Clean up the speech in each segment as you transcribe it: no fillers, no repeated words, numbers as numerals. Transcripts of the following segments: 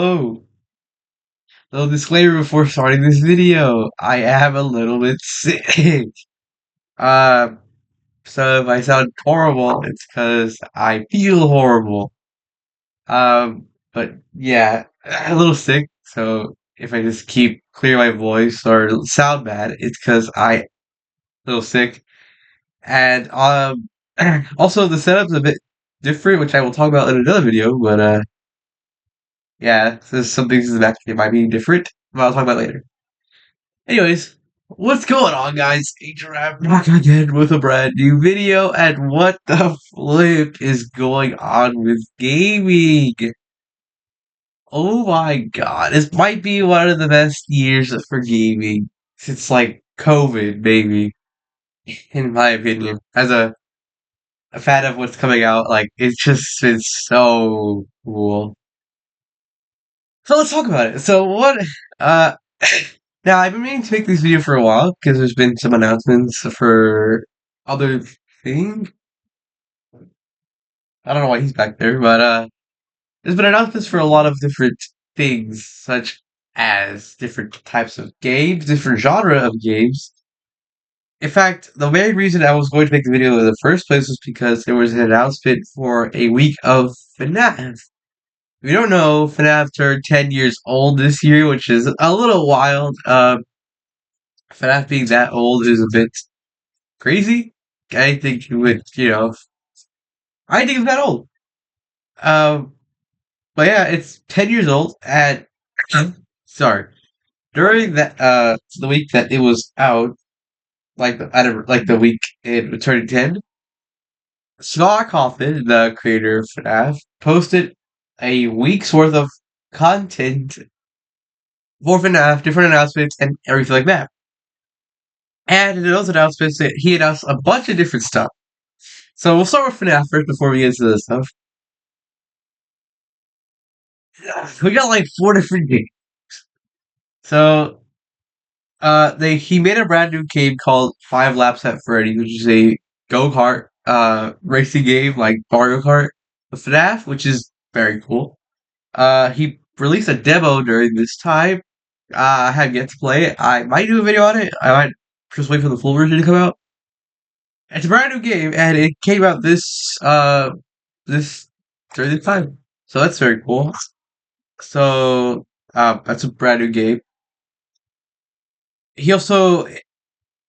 Oh, little disclaimer before starting this video. I am a little bit sick. Uh, so if I sound horrible, it's because I feel horrible. But yeah, a little sick. So if I just keep clear my voice or sound bad, it's because I a little sick. And also the setup's a bit different, which I will talk about in another video. But yeah, there's some things that might be different, but I'll talk about later. Anyways, what's going on, guys? H-Rap back again with a brand new video, and what the flip is going on with gaming? Oh my god, this might be one of the best years for gaming since like COVID, maybe, in my opinion. As a fan of what's coming out, like it's just been so cool. So let's talk about it. So what? Uh, now I've been meaning to make this video for a while because there's been some announcements for other things. I don't know why he's back there, but there's been announcements for a lot of different things, such as different types of games, different genre of games. In fact, the main reason I was going to make the video in the first place was because there was an announcement for a week of FNAF. If you don't know, FNAF turned 10 years old this year, which is a little wild. FNAF being that old is a bit crazy. I think you would, I think it's that old. Um, but yeah, it's 10 years old, and sorry, during that the week that it was out, like the week it turned 10, Scott Kaufman, the creator of FNAF, posted a week's worth of content for FNAF, different announcements, and everything like that. And in those announcements, he announced a bunch of different stuff. So we'll start with FNAF first before we get into this stuff. We got like four different games. So he made a brand new game called Five Laps at Freddy, which is a go-kart racing game like Mario Kart with FNAF, which is very cool. He released a demo during this time. I have yet to play it. I might do a video on it. I might just wait for the full version to come out. It's a brand new game, and it came out this during this time. So that's very cool. So that's a brand new game. He also, if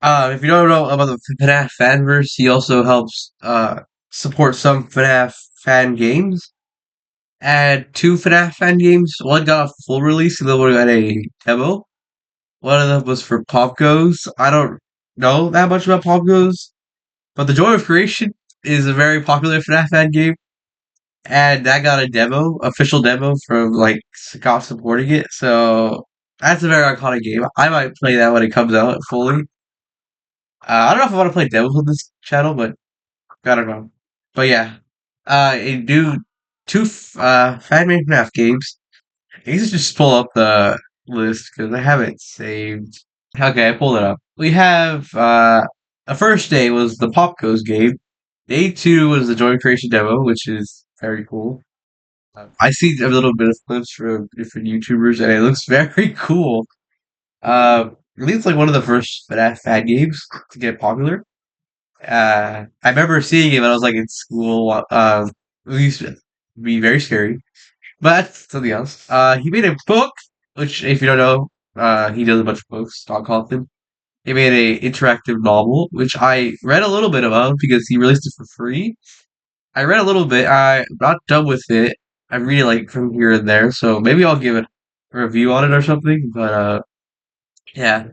you don't know about the FNAF fanverse, he also helps support some FNAF fan games. And two FNAF fan games. One got a full release, and the other one got a demo. One of them was for Pop Goes. I don't know that much about Pop Goes, but The Joy of Creation is a very popular FNAF fan game. And that got a demo, official demo from like Scott supporting it. So that's a very iconic game. I might play that when it comes out fully. I don't know if I want to play demos on this channel, but I don't know. But yeah, it do two fan made FNAF games. I guess just pull up the list because I have it saved. Okay, I pulled it up. We have the first day was the Pop Goes game. Day two was the Joy Creation demo, which is very cool. I see a little bit of clips from different YouTubers, and it looks very cool. I think it's like one of the first FNAF fan games to get popular. I remember seeing it when I was like in school. It used to be very scary, but that's something else. He made a book, which if you don't know, he does a bunch of books. Don Kaufman. He made a interactive novel, which I read a little bit about because he released it for free. I read a little bit. I'm not done with it. I really like from here and there, so maybe I'll give it a review on it or something. But yeah,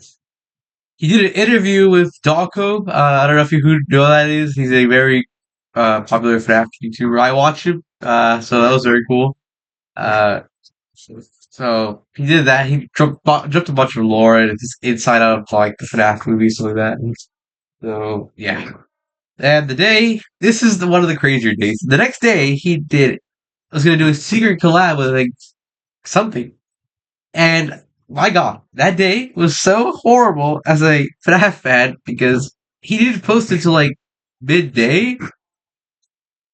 he did an interview with Dawko. I don't know if you who know who that is. He's a very popular FNAF YouTuber. I watch him, so that was very cool. Uh, so he did that. He dropped a bunch of lore and it's inside out of like the FNAF movies, stuff like that. So yeah. And this is one of the crazier days. The next day, he was gonna do a secret collab with like something, and my God, that day was so horrible as a FNAF fan because he didn't post it till like midday.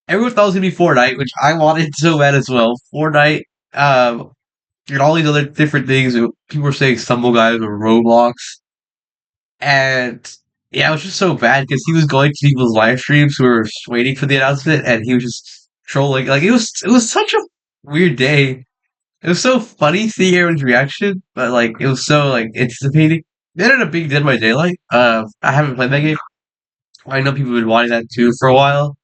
Everyone thought it was gonna be Fortnite, which I wanted so bad as well. Fortnite, um, and all these other different things. People were saying Stumble Guys were Roblox, and yeah, it was just so bad because he was going to people's live streams who were just waiting for the announcement, and he was just trolling. Like it was such a weird day. It was so funny seeing everyone's reaction, but like it was so like anticipating. They ended up being Dead by Daylight. I haven't played that game. I know people have been wanting that too for a while.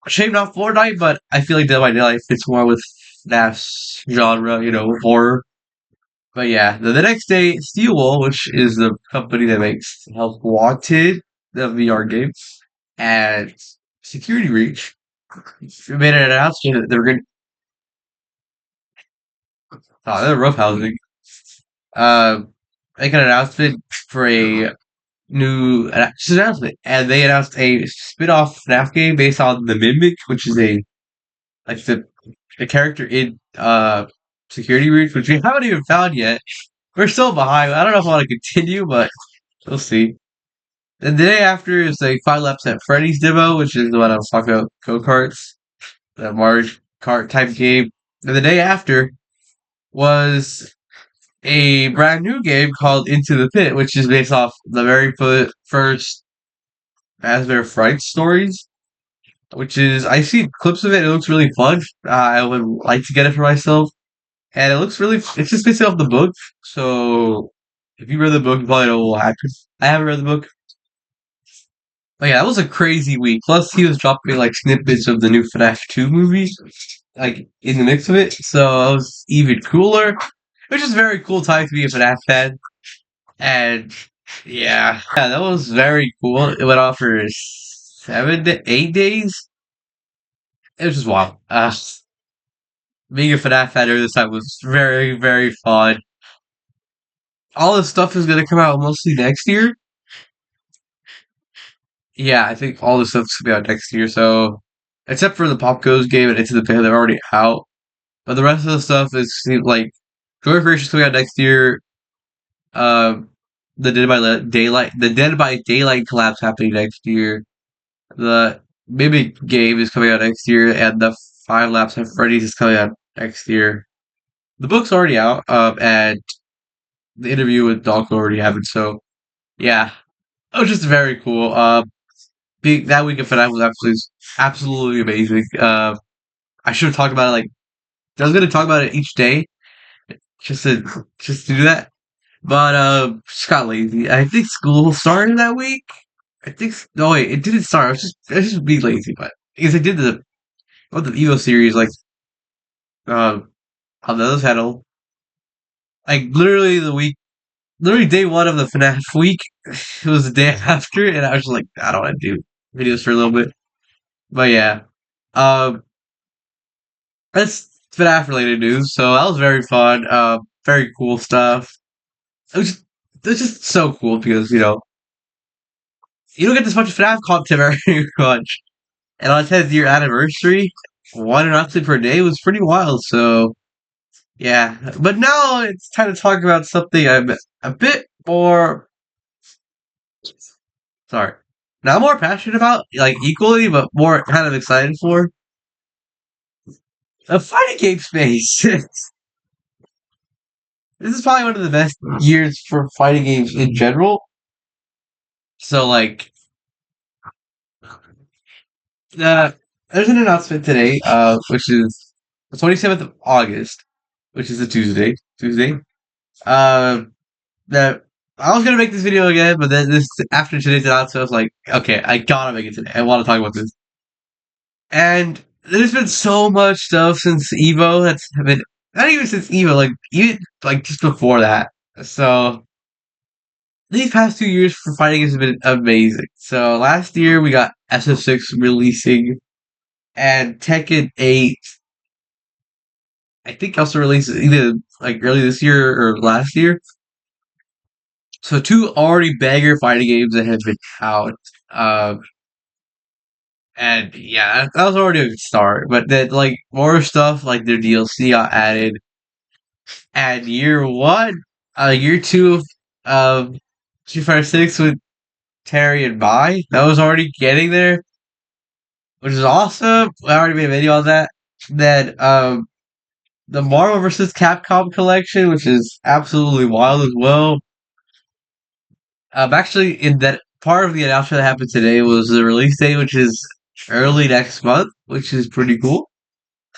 Shame not Fortnite, but I feel like Dead by Daylight fits more with FNAF's genre, horror. But yeah, the next day, Steelwall, which is the company that makes Help Wanted, the VR game, and Security Reach, made an announcement that they were going to. Oh, they're roughhousing. Uh, make an announcement for a just an announcement, and they announced a spin-off FNAF game based on the Mimic, which is a like the character in Security Reach, which we haven't even found yet. We're still behind. I don't know if I want to continue, but we'll see. And the day after is a Five Laps at Freddy's demo, which is the one I was talking about, go-karts, that Mario Kart type game. And the day after was a brand new game called Into the Pit, which is based off the very first Asmere Fright stories, which is, I see clips of it. It looks really fun. I would like to get it for myself. And it looks really, it's just based off the book. So if you read the book, you probably know what will happen. I haven't read the book. But yeah, that was a crazy week. Plus, he was dropping like snippets of the new FNAF 2 movie, like in the mix of it. So it was even cooler. Which is a very cool time to be a FNAF fan. And yeah, that was very cool. It went on for 8 days. It was just wild. Being a FNAF fan during this time was very, very fun. All this stuff is gonna come out mostly next year. Yeah, I think all this stuff's gonna be out next year. So, except for the Pop Goes game and Into the Pit, they're already out. But the rest of the stuff is like Joy Creation's coming out next year. Um, the Dead by Daylight collab's happening next year. The Mimic game is coming out next year, and the Five Laps at Freddy's is coming out next year. The book's already out, and the interview with Doc already happened. So yeah, it was just very cool. That week of FNAF was absolutely amazing. I should have talked about it like I was gonna talk about it each day, just to do that. But just got lazy. I think school started that week. I think no wait, it didn't start. I was just being lazy, but because I did the Evo series like on the other channel, like literally day one of the FNAF week. It was the day after, and I was just like, I don't want to do videos for a little bit. But yeah, um, that's FNAF related news. So that was very fun. Very cool stuff. It was just, it's just so cool because you don't get this much FNAF content very much. And on 10th year anniversary, one announcement per day was pretty wild. So yeah, but now it's time to talk about something I'm a bit more sorry, not more passionate about, like equally, but more kind of excited for a fighting game space. This is probably one of the best years for fighting games in general. So like, uh, there's an announcement today, which is the 27th of August, which is a Tuesday. Tuesday. Uh, that I was gonna make this video again, but then this after today's announcement, I was like, okay, I gotta make it today. I want to talk about this. And there's been so much stuff since Evo that's been not even since Evo, like even like just before that. So these past 2 years for fighting has been amazing. So last year we got SF6 releasing, and Tekken 8. I think also released either like early this year or last year. So two already banger fighting games that have been out. Um, and yeah, that was already a good start. But then like more stuff like their DLC got added. And year two of Street Fighter 6 with Terry and Mai, that was already getting there, which is awesome. I already made a video on that. Then the Marvel vs. Capcom collection, which is absolutely wild as well. Actually, in that part of the announcement that happened today was the release date, which is early next month, which is pretty cool.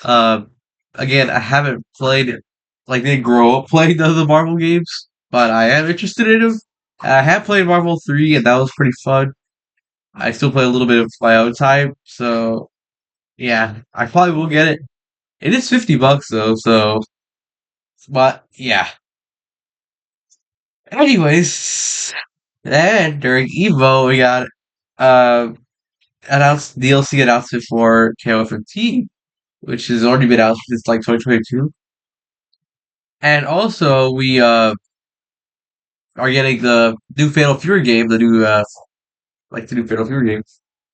Um, Again, I haven't played, like, didn't grow up playing the Marvel games, but I am interested in them. I have played Marvel 3, and that was pretty fun. I still play a little bit of my own time, so yeah, I probably will get it. It is $50 though, so, but yeah. Anyways, then during Evo, we got uh announced DLC announcement for KO 15, which has already been out since like 2022. And also we are getting the new Fatal Fury game, the new the new Fatal Fury game.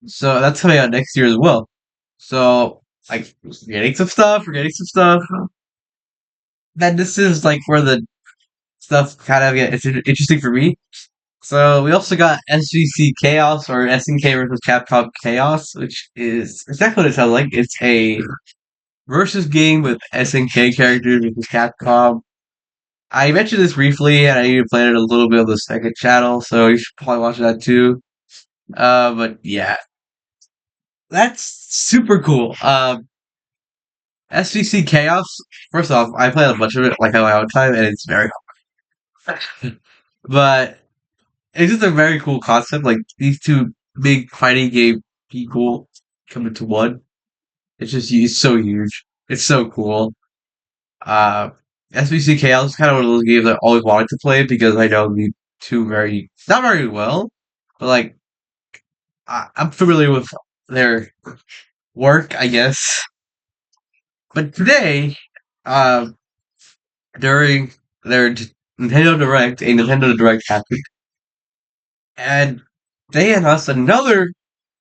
So that's coming out next year as well. So like we're getting some stuff, we're getting some stuff. Then this is like where the stuff kind of gets interesting for me. So we also got SVC Chaos or SNK versus Capcom Chaos, which is exactly what it sounds like. It's a versus game with SNK characters versus Capcom. I mentioned this briefly, and I even played it a little bit on the second channel, so you should probably watch that too. But yeah, that's super cool. SVC Chaos. First off, I played a bunch of it like on my own time, and it's very hard. But it's just a very cool concept. Like these two big fighting game people come into one. It's so huge. It's so cool. Uh, SBC Chaos is kind of one of those games I always wanted to play because I know the two very not very well, but like I'm familiar with their work, I guess. But today, uh, during their Nintendo Direct happened, and they announced another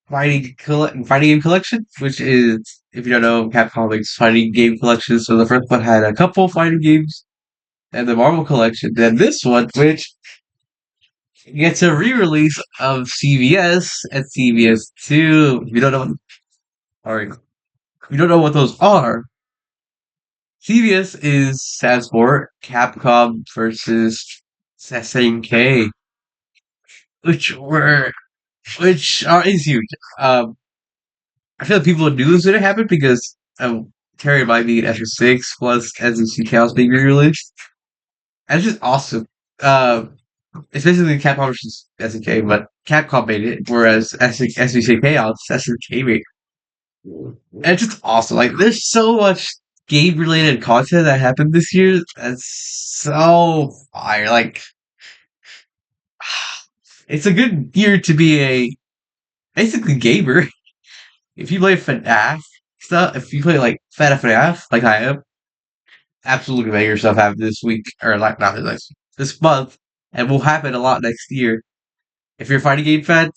fighting game collection, which is, if you don't know, Capcom makes fighting game collections. So the first one had a couple fighting games, and the Marvel collection. Then this one, which gets a re-release of CVS and CVS 2. If you don't know, or if you don't know what those are, CVS is stands for Capcom versus SNK, which were which are is huge. Um, I feel like people knew this would happen because Terry might be an extra six plus SNC Chaos being re-released. And it's just awesome. Um, it's basically Capcom versus SNK, but Capcom made it, whereas SNK Chaos, SNK made it. And it's just awesome. Like, there's so much game related content that happened this year that's so fire. Like, it's a good year to be a basically gamer. If you play FNAF stuff, if you play like FNAF, like I am, absolutely make yourself happy this week, or like not this month, and will happen a lot next year. If you're a fighting game fan,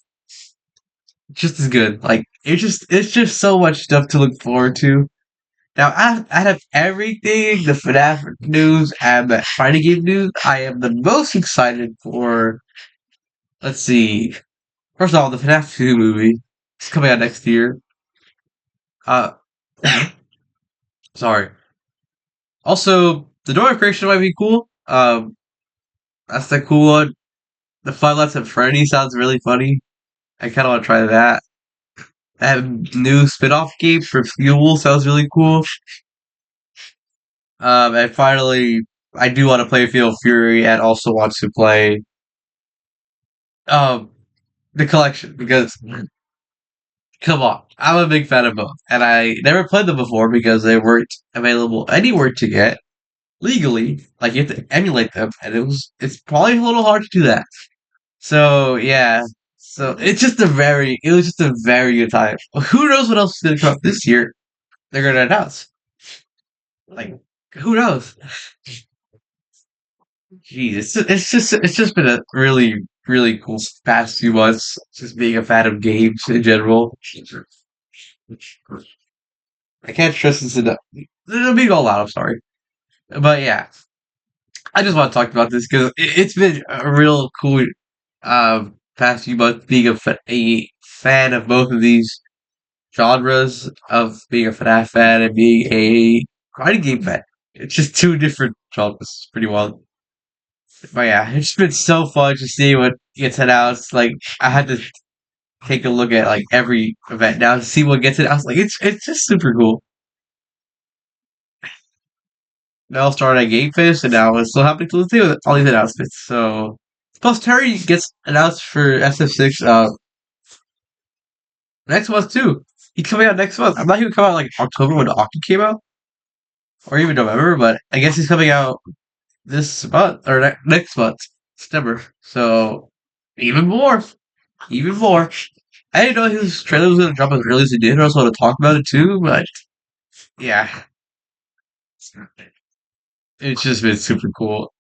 just as good. Like it's just so much stuff to look forward to. Now, out of everything, the FNAF news and the fighting game news, I am the most excited for. Let's see. First of all, the FNAF 2 movie is coming out next year. Uh, sorry. Also, the door of creation might be cool. That's the cool one. The Five Nights at Freddy sounds really funny. I kind of want to try that. That new spin-off game for Fuel sounds really cool. And finally, I do want to play Fatal Fury and also want to play um the collection because come on, I'm a big fan of both, and I never played them before because they weren't available anywhere to get legally. Like you have to emulate them, and it's probably a little hard to do that. So yeah, so it was just a very good time. Who knows what else is gonna come up this year? They're gonna announce. Like who knows? Jeez, it's just been a really cool past few months. Just being a fan of games in general. I can't stress this enough. Being all out, I'm sorry, but yeah, I just want to talk about this because it's been a real cool past few months being a fan of both of these genres of being a FNAF fan and being a fighting game fan. It's just two different genres. It's pretty wild. But yeah, it's just been so fun to see what gets announced. Like I had to take a look at like every event now to see what gets announced. Like it's just super cool. Now I'll start at Game Fest, and now it's still happening to this day with all these announcements. So plus Terry gets announced for SF6 next month too. He's coming out next month. I'm not even coming out like October when Octo came out, or even November, but I guess he's coming out this month or next month, September. So even more, even more. I didn't know his trailer was gonna drop as early as it did. I also want to talk about it too, but yeah, it's just been super cool.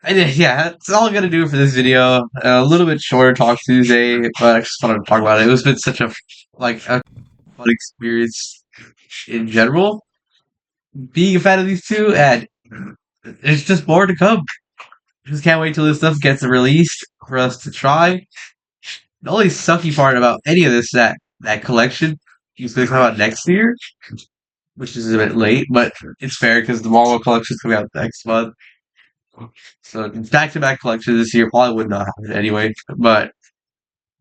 And yeah, that's all I'm gonna do for this video. A little bit shorter Talk Tuesday, but I just wanted to talk about it. It's been such a a fun experience in general, being a fan of these two, and there's just more to come. Just can't wait till this stuff gets released for us to try. The only sucky part about any of this that collection is going to come out next year, which is a bit late, but it's fair because the Marvel collection is coming out next month. So back to back collection this year probably would not happen anyway. But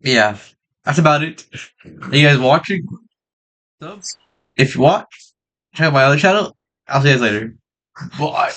yeah, that's about it. Are you guys watching? Subs? If you watch, check out my other channel. I'll see you guys later. Bye.